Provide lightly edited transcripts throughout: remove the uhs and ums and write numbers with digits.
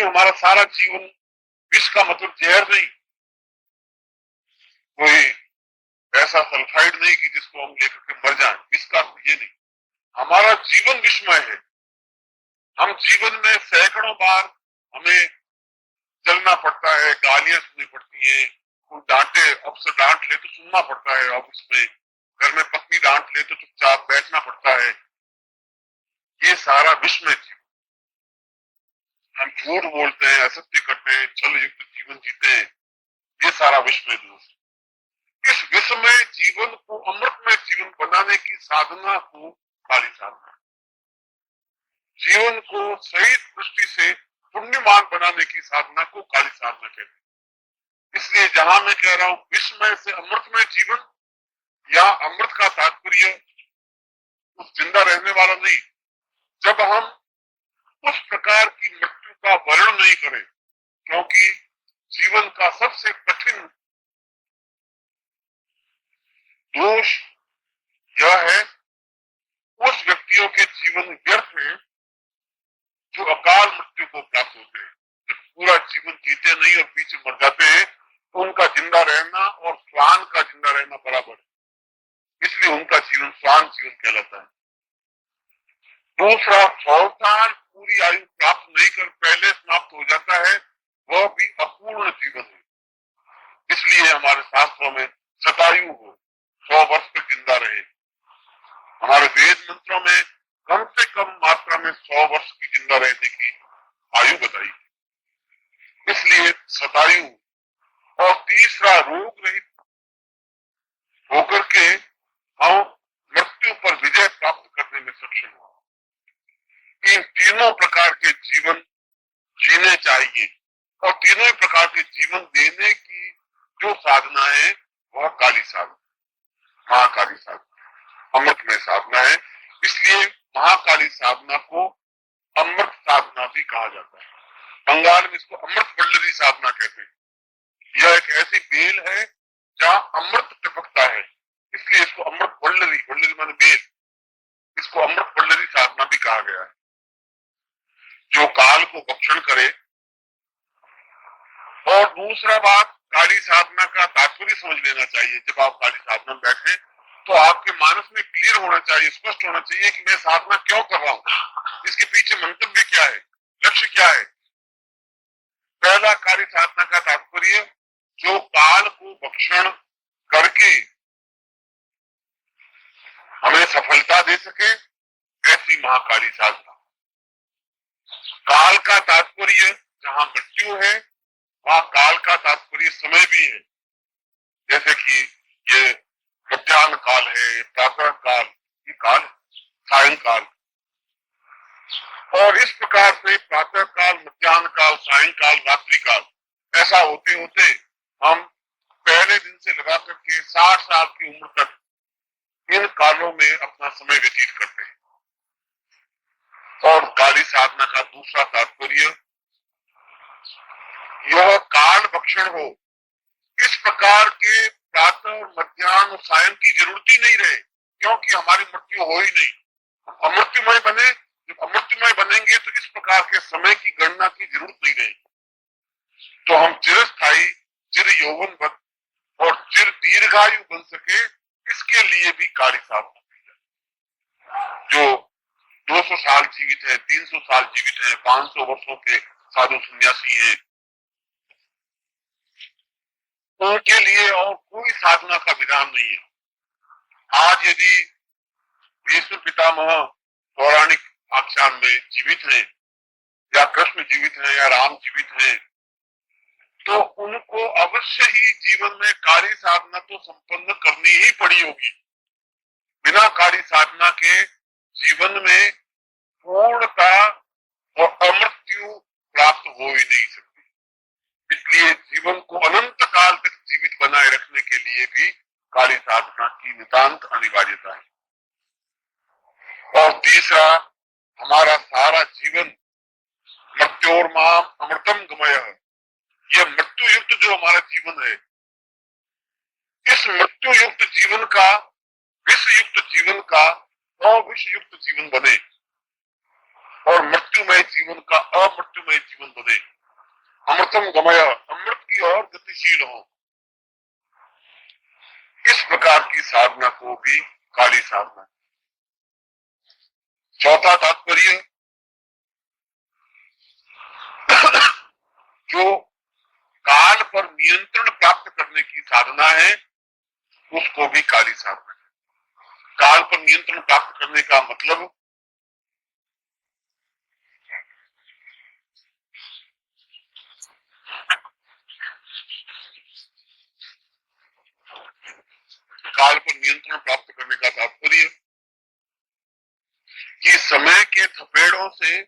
क्योंकि हमारा सारा जीवन विष का मतलब जहर नहीं, कोई ऐसा सल्फाइड नहीं कि जिसको हम लेकर के मर जाएं, इसका ये नहीं। हमारा जीवन विषमय है। हम जीवन में सैकड़ों बार हमें चलना पड़ता है, गालियां सुननी पड़ती है, कोई डांटे, अफसर डांट ले तो सुनना पड़ता है ऑफिस में, घर में पत्नी डांट ले तो चुपचाप बैठना पड़ता है। ये सारा विषमय जीवन। हम झूठ बोलते हैं, असत्य करते हैं, छल युक्त जीवन जीते हैं, ये सारा विषमय दोष। इस विषमय जीवन को अमृतमय जीवन बनाने की साधना को काली साधना, जीवन को सही दृष्टि से पुण्यमान बनाने की साधना को काली साधना कहते हैं। इसलिए जहां मैं कह रहा हूं विषमय से अमृतमय जीवन, या अमृत का तात्पर्य उस जिंदा रहने वाला नहीं, जब हम उस प्रकार की मृत्यु का वर्णन नहीं करें, क्योंकि जीवन का सबसे कठिन दोष यह है उस व्यक्तियों के जीवन व्यर्थ में जो अकाल मृत्यु को प्राप्त होते हैं, जब पूरा जीवन जीते नहीं और पीछे मर जाते हैं, तो उनका जिंदा रहना और श्वान का जिंदा रहना बराबर है, इसलिए उनका जीवन श्वान जीवन कहलाता है। दूसरा, 100 साल पूरी आयु प्राप्त नहीं कर पहले समाप्त हो जाता है, वह भी अपूर्ण जीवन है। इसलिए हमारे शास्त्रों में शतायु हो, 100 वर्ष तक जिंदा रहे। हमारे वेद मंत्रों में कम से कम मात्रा में 100 वर्ष की जिंदा रहने की आयु बताई, इसलिए शतायु। और तीसरा, रोग रहित होकर के हम मृत्यु पर विजय प्राप्त करने में सक्षम हो। इन तीनों प्रकार के जीवन जीने चाहिए, और तीनों ही प्रकार के जीवन देने की जो साधना है वह काली साधना, महाकाली साधना, अमृतमय साधना है। इसलिए महाकाली साधना को अमृत साधना भी कहा जाता है। बंगाल में इसको अमृत वल्लरी साधना कहते हैं। यह एक ऐसी बेल है जहाँ अमृत टपकता है, इसलिए इसको अमृत वल्लरी, वल्लरी माने बेल, इसको अमृत वल्लरी साधना भी कहा गया है। जो काल को भक्षण करे। और दूसरा बात, काली साधना का तात्पर्य समझ लेना चाहिए। जब आप काली साधना में बैठे तो आपके मानस में क्लियर होना चाहिए, स्पष्ट होना चाहिए कि मैं साधना क्यों कर रहा हूं, इसके पीछे मंतव्य क्या है, लक्ष्य क्या है। पहला, काली साधना का तात्पर्य जो काल को भक्षण करके हमें सफलता दे सके, ऐसी महाकाली साधना। काल का तात्पर्य जहां मृत्यु है वहां काल का तात्पर्य समय भी है, जैसे कि ये मध्याह्न काल है, प्रातः काल, ये काल, सायंकाल। और इस प्रकार से प्रातः काल, मध्याह्न काल, सायंकाल, रात्रि काल, ऐसा होते होते हम पहले दिन से लगा करके 60 साल की उम्र तक इन कालों में अपना समय व्यतीत करते हैं। और काली साधना का दूसरा तात्पर्य यह काल भक्षण हो, इस प्रकार के प्रातः और मध्याह्न और सायं की जरूरत ही नहीं रहे, क्योंकि हमारी मृत्यु हो ही नहीं। अमृत्युमय बने, जब अमृत्युमय बनेंगे तो इस प्रकार के समय की गणना की जरूरत नहीं रहेगी। तो हम चिरस्थायी, चिर यौवनवत और चिर दीर्घायु बन सके, इसके लिए भी काली साधना की जाए। जो 200 साल जीवित है, 300 साल जीवित है, 500 वर्षों के साधु सन्यासी हैं, उनके लिए और कोई साधना का विधान नहीं है। आज यदि भीष्म पितामह पौराणिक आख्यान में जीवित हैं, या कृष्ण जीवित हैं, या राम जीवित हैं, तो उनको अवश्य ही जीवन में कार्य साधना तो संपन्न करनी ही पड़ी होगी। बिना कार्य साधना के जीवन में पूर्णता और अमृत्यु प्राप्त हो ही नहीं सकती। इसलिए जीवन को अनंत काल तक जीवित बनाए रखने के लिए भी कार्य साधना की नितांत अनिवार्यता है। और तीसरा, हमारा सारा जीवन मृत्योर्माम अमृतम गमयः, यह मृत्यु युक्त जो हमारा जीवन है, इस मृत्यु युक्त जीवन का, विष युक्त जीवन का अविष युक्त जीवन बने, और मृत्युमय जीवन का अमृत्युमय जीवन बने। अमृतम गमय, अमृत की ओर गतिशील हो। इस प्रकार की साधना को भी काली साधना। चौथा तात्पर्य, जो काल पर नियंत्रण प्राप्त करने की साधना है उसको भी काली साधना है। काल पर नियंत्रण प्राप्त करने का मतलब काल पर नियंत्रण प्राप्त करने का तात्पर्य कि समय के थपेड़ों से,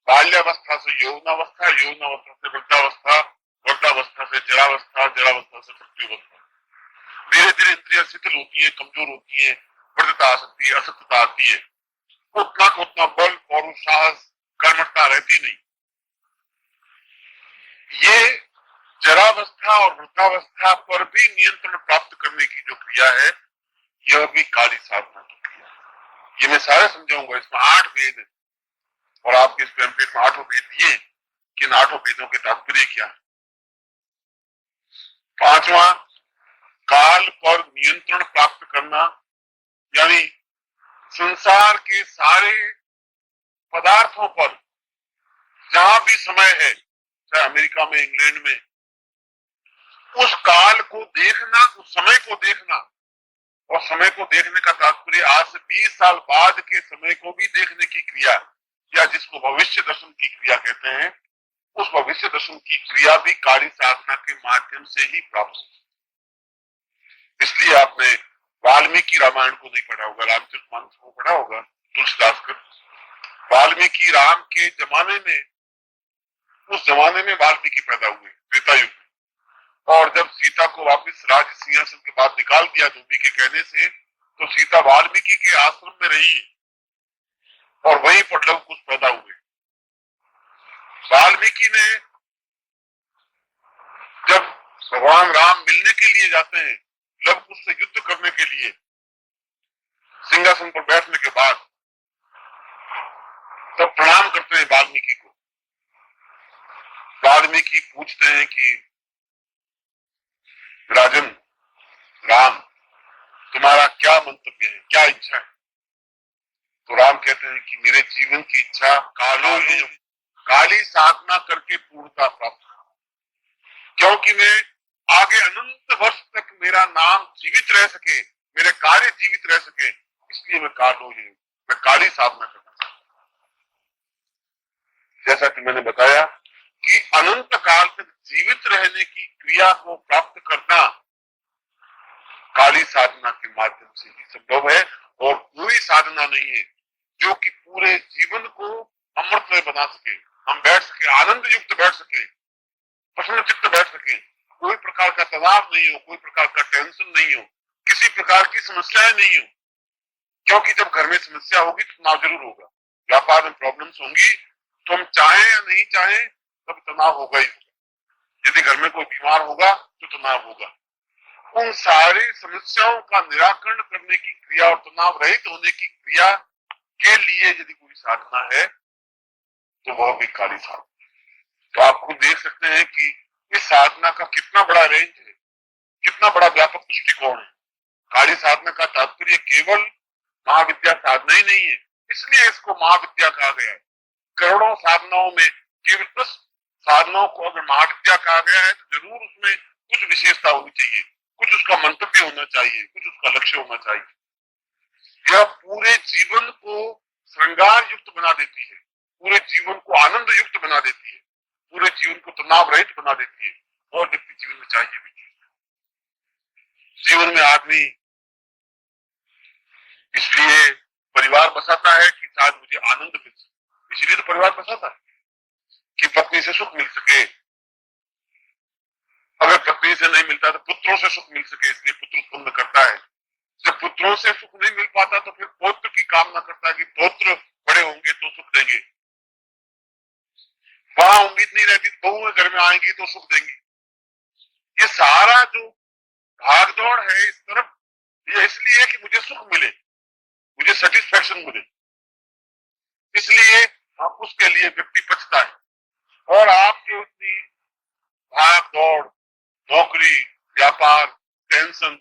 बाल्यावस्था से यौवनावस्था, यौवनावस्था से वृद्धावस्था, वृद्धावस्था से जरावस्था, जरावस्था से मृत्युवस्था, धीरे धीरे इंद्रियां शिथिल होती है, कमजोर होती है, वृद्धता आ सकती है, असत्यता आती है, उतना को उतना बल, पौरुष, साहस, कर्मठता रहती नहीं। ये जरावस्था और वृद्धावस्था पर भी नियंत्रण प्राप्त करने की जो क्रिया है, यह भी काली साधना की क्रिया है। ये मैं सारे समझाऊंगा। इसमें 8 वेद है और आपके इस पैम्पलेट में 8 वेद दिए कि इन 8 वेदों के तात्पर्य क्या है। 5वां, काल पर नियंत्रण प्राप्त करना, यानी संसार के सारे पदार्थों पर जहां भी समय है, चाहे अमेरिका में, इंग्लैंड में, उस काल को देखना, उस समय को देखना। और समय को देखने का तात्पर्य आज से 20 साल बाद के समय को भी देखने की क्रिया, या जिसको भविष्य दर्शन की क्रिया कहते हैं, उस भविष्य दर्शन की क्रिया भी काली साधना के माध्यम से ही प्राप्त होती है। इसलिए आपने वाल्मीकि रामायण को नहीं पढ़ा होगा, रामचरितमानस को पढ़ा होगा, तुलसीदास का। वाल्मीकि राम के जमाने में, उस जमाने में वाल्मीकि पैदा हुए, त्रेता युग में। और जब सीता को वापस राज सिंहासन के बाद निकाल दिया धोबी के कहने से, तो सीता वाल्मीकि के आश्रम में रही और वहीं पर लव कुश पैदा हुए। वाल्मीकि ने जब भगवान राम मिलने के लिए जाते हैं, लव कुश से युद्ध करने के लिए, सिंहासन पर बैठने के बाद, तब प्रणाम करते हैं वाल्मीकि को। वाल्मीकि पूछते हैं कि राजन राम, तुम्हारा क्या मंतव्य है, क्या इच्छा है? तो राम कहते हैं कि मेरे जीवन की इच्छा काली साधना करके पूर्णता प्राप्त, क्योंकि मैं आगे अनंत वर्ष तक मेरा नाम जीवित रह सके, मेरे कार्य जीवित रह सके, इसलिए मैं काली साधना करना चाहता हूं। जैसा कि मैंने बताया कि अनंत काल तक जीवित रहने की क्रिया को प्राप्त करना काली साधना के माध्यम से ही संभव है, और पूरी साधना नहीं है जो कि पूरे जीवन को अमृतमय बना सके, हम बैठ सके, आनंद युक्त बैठ सके, प्रसन्न चित्त बैठ सके, कोई प्रकार का तनाव नहीं हो, कोई प्रकार का टेंशन नहीं हो, किसी प्रकार की समस्याएं नहीं हो। क्योंकि जब घर में समस्या होगी तो तनाव जरूर होगा, व्यापार में प्रॉब्लम्स होंगी, तो हम चाहें या नहीं चाहें तब तनाव होगा ही होगा। यदि घर में कोई बीमार होगा तो तनाव होगा। उन सारी समस्याओं का निराकरण करने की क्रिया और तनाव रहित होने की क्रिया के लिए यदि कोई साधना है तो वह भी काली साधना। तो आप खुद देख सकते हैं कि इस साधना का कितना बड़ा रेंज है, कितना बड़ा व्यापक दृष्टिकोण है। काली साधना का तात्पर्य केवल महाविद्या साधना ही नहीं है, इसलिए इसको महाविद्या कहा गया है। करोड़ों साधनाओं में केवल 10 साधनाओं को अगर महाविद्या कहा गया है तो जरूर उसमें कुछ विशेषता होनी चाहिए, कुछ उसका मंतव्य होना चाहिए, कुछ उसका लक्ष्य होना चाहिए। यह पूरे जीवन को श्रृंगार युक्त बना देती है, पूरे जीवन को आनंद युक्त बना देती है, पूरे जीवन को तनाव रहित बना देती है। और व्यक्ति जीवन में चाहिए भी, जीवन में आदमी इसलिए परिवार बसाता है कि शायद मुझे आनंद मिल सके, इसलिए तो परिवार बसाता है कि पत्नी से सुख मिल सके। अगर पत्नी से नहीं मिलता तो पुत्रों से सुख मिल सके, इसलिए पुत्र उत्पन्न करता है। जब पुत्रों से सुख नहीं मिल पाता तो फिर पौत्र की कामना करता है कि पौत्र बड़े होंगे तो सुख देंगे। वहां उम्मीद नहीं रहती बहुएं घर में आएंगी तो सुख देंगी। ये सारा जो भागदौड़ है इस तरफ, ये इसलिए है कि मुझे सुख मिले, मुझे सेटिस्फैक्शन मिले, इसलिए उसके लिए व्यक्ति बचता है। और आप जो इतनी टेंशन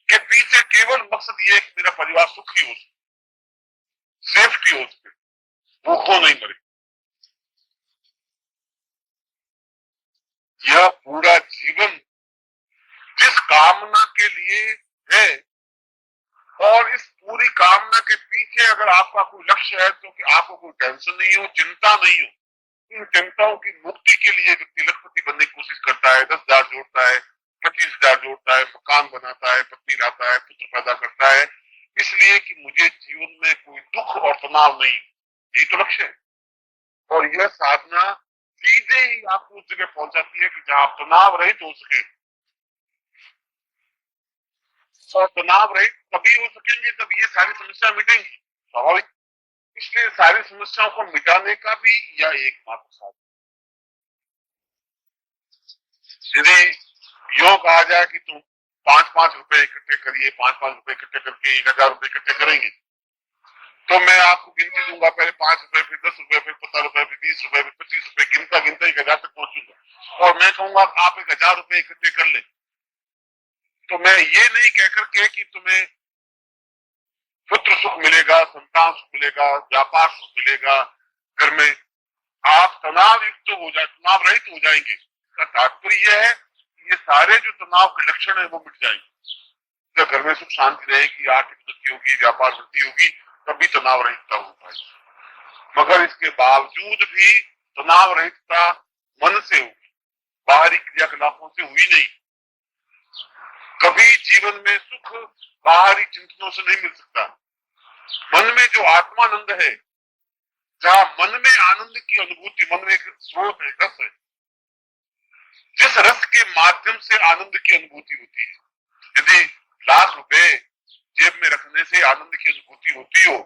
के पीछे केवल मकसद ये है कि मेरा परिवार सुखी हो, सेफ्टी हो सके, भूखों नहीं मरे। यह पूरा जीवन जिस कामना के लिए है, और इस पूरी कामना के पीछे अगर आपका कोई लक्ष्य है तो कि आपको कोई टेंशन नहीं हो, चिंता नहीं हो, इन चिंताओं की मुक्ति के लिए व्यक्ति लखपति बनने की कोशिश करता है, 10,000 जोड़ता है, 25,000 जोड़ता है, मकान बनाता है, पत्नी लाता है, पुत्र पैदा करता है, इसलिए कि मुझे जीवन में कोई दुख और तनाव नहीं, यही तो लक्ष्य है। और यह साधना सीधे ही आपको उस जगह पहुंचाती है कि जहां आप तनाव रहित हो सके, और तनाव रहित तभी हो सकेंगे जब ये सारी समस्या मिटेंगी, स्वाभाविक। इसलिए सारी समस्याओं को मिटाने का भी यह एकमात्र साधन। यदि योग कहा जाए कि तुम 5-5 रुपए इकट्ठे करिए, 5-5 रुपए इकट्ठे करके 1,000 रुपए इकट्ठे करेंगे, तो मैं आपको गिनती दूंगा, पहले 5 रुपए, फिर 10 रुपए, फिर 15 रुपए, फिर 20 रुपए, फिर 25 रुपए, गिनता गिनता 1,000 तक पहुंचूंगा, और मैं कहूंगा आप 1,000 रुपए इकट्ठे कर ले। तो मैं ये नहीं कहकर के कि तुम्हें पुत्र सुख मिलेगा, संतान सुख मिलेगा, व्यापार सुख मिलेगा, घर में आप तनाव युक्त हो जाए, तनाव रहित हो जाएंगे। इसका तात्पर्य यह है कि ये सारे जो तनाव के लक्षण है वो मिट जाएंगे। जब घर में सुख शांति रहेगी, आर्थिक उन्नति होगी, व्यापार वृद्धि होगी, तभी तनाव रहितता हो पाएगी। मगर इसके बावजूद भी तनाव रहितता मन से होगी, बाहरी क्रियाकलापों से हुई नहीं। कभी जीवन में सुख बाहरी चिंतनों से नहीं मिल सकता। मन में जो आत्मानंद है, जहां मन में आनंद की अनुभूति, मन में एक स्रोत है, रस है, जिस रस के माध्यम से आनंद की अनुभूति होती है। यदि लाख रुपए जेब में रखने से आनंद की अनुभूति होती हो,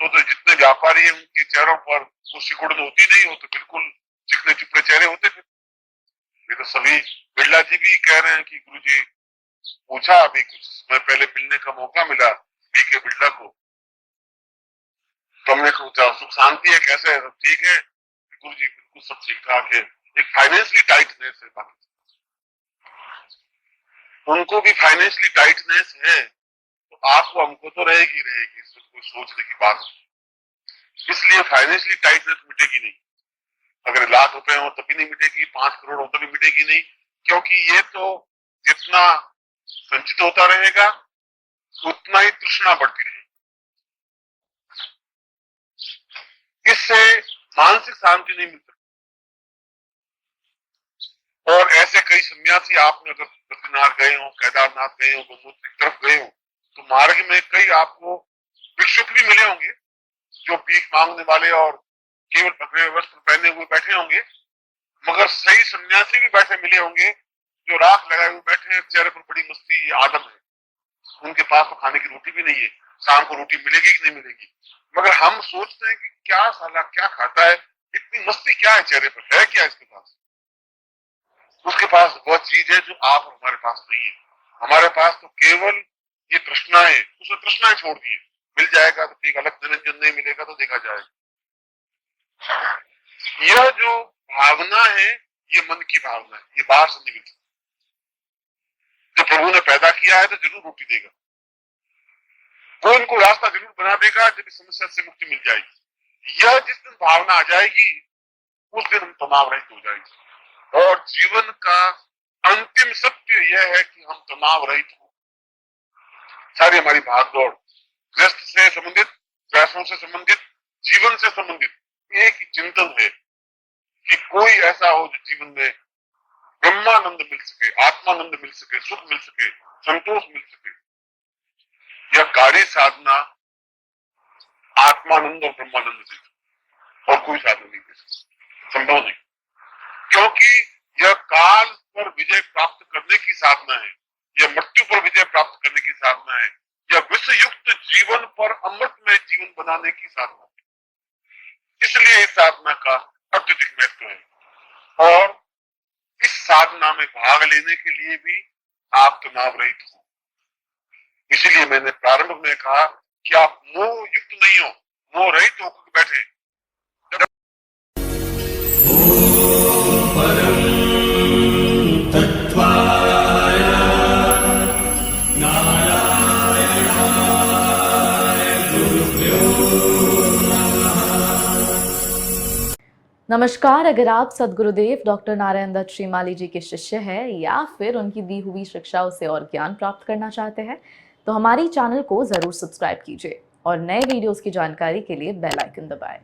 तो जितने व्यापारी हैं उनके चेहरों पर वो सिकुड़न होती नहीं हो, तो बिल्कुल चिकने चिकने चेहरे होते थे। ये तो सभी, बिरला जी भी कह रहे हैं कि गुरु जी पूछा, अभी कुछ समय पहले मिलने का मौका मिला बीके बिरला को, तो हमने पूछा सुख शांति है, कैसे है, सब ठीक है? गुरु जी बिल्कुल सब ठीक ठाक है। एक फाइनेंशियली टाइटनेस है, उनको भी फाइनेंशियली टाइटनेस है, तो आपको हमको तो रहेगी रहेगी, कोई सोचने की बात। इसलिए फाइनेंशियली टाइटनेस मिटेगी नहीं। अगर लाख रुपए हो तभी नहीं मिटेगी, 5 करोड़ हो तभी मिटेगी नहीं, क्योंकि ये तो जितना संचित होता रहेगा उतना ही तृष्णा बढ़ती रहेगी। इससे मानसिक शांति नहीं मिल सकती। और ऐसे कई सन्यासी, आपने अगर बद्रीनाथ गए हो, केदारनाथ गए हो, गंगोत्री की तरफ गए हो, तो मार्ग में कई आपको भिक्षुक भी मिले होंगे जो भीख मांगने वाले और केवल पकड़े वस्त्र पहने हुए बैठे होंगे, मगर सही सन्यासी भी बैठे मिले होंगे जो राख लगाए हुए बैठे हैं, चेहरे पर बड़ी मस्ती, आदम है। उनके पास तो खाने की रोटी भी नहीं है, शाम को रोटी मिलेगी कि नहीं मिलेगी, मगर हम सोचते हैं कि क्या साला क्या खाता है, इतनी मस्ती क्या है चेहरे पर, है क्या इसके पास? उसके पास वह चीज है जो आप और हमारे पास नहीं है। हमारे पास तो केवल ये तृष्णाएं, उसने तृष्णाएं छोड़ दी, मिल जाएगा तो ठीक, अलग निरंजन नहीं मिलेगा तो देखा जाएगा। यह जो भावना है ये मन की भावना है, ये बाहर से नहीं मिलती। जब प्रभु ने पैदा किया है तो जरूर रोटी देगा, वो इनको रास्ता जरूर बना देगा जब इस समस्या से मुक्ति मिल जाएगी। यह जिस दिन भावना आ जाएगी उस दिन हम तनाव रहित हो जाएंगे। और जीवन का अंतिम सत्य यह है कि हम तनाव रहित हो। सारी हमारी भागदौड़, गृहस्थ से संबंधित, पैसों से संबंधित, जीवन से संबंधित एक ही चिंतन है कि कोई ऐसा हो जो जीवन में ब्रह्मानंद मिल सके, आत्मानंद मिल सके, सुख मिल सके, संतोष मिल सके। यह कार्य साधना आत्मानंद और ब्रह्मानंद दे, और कोई साधना नहीं दे सकती, संभव नहीं। क्योंकि यह काल पर विजय प्राप्त करने की साधना है, यह मृत्यु पर विजय प्राप्त करने की साधना है, यह विश्व युक्त जीवन पर अमृतमय जीवन बनाने की साधना है। इसलिए इस साधना का अत्यधिक महत्व है। और इस साधना में भाग लेने के लिए भी आप तनाव रहित हो। इसीलिए मैंने प्रारंभ में कहा कि आप मोह युक्त नहीं हो, मोह रहित होकर बैठे। परम तत्वाय नमस्कार। अगर आप सद्गुरुदेव डॉक्टर नारायण दत्त श्रीमाली जी के शिष्य हैं या फिर उनकी दी हुई शिक्षाओं से और ज्ञान प्राप्त करना चाहते हैं तो हमारी चैनल को जरूर सब्सक्राइब कीजिए और नए वीडियोस की जानकारी के लिए बेल आइकन दबाएं।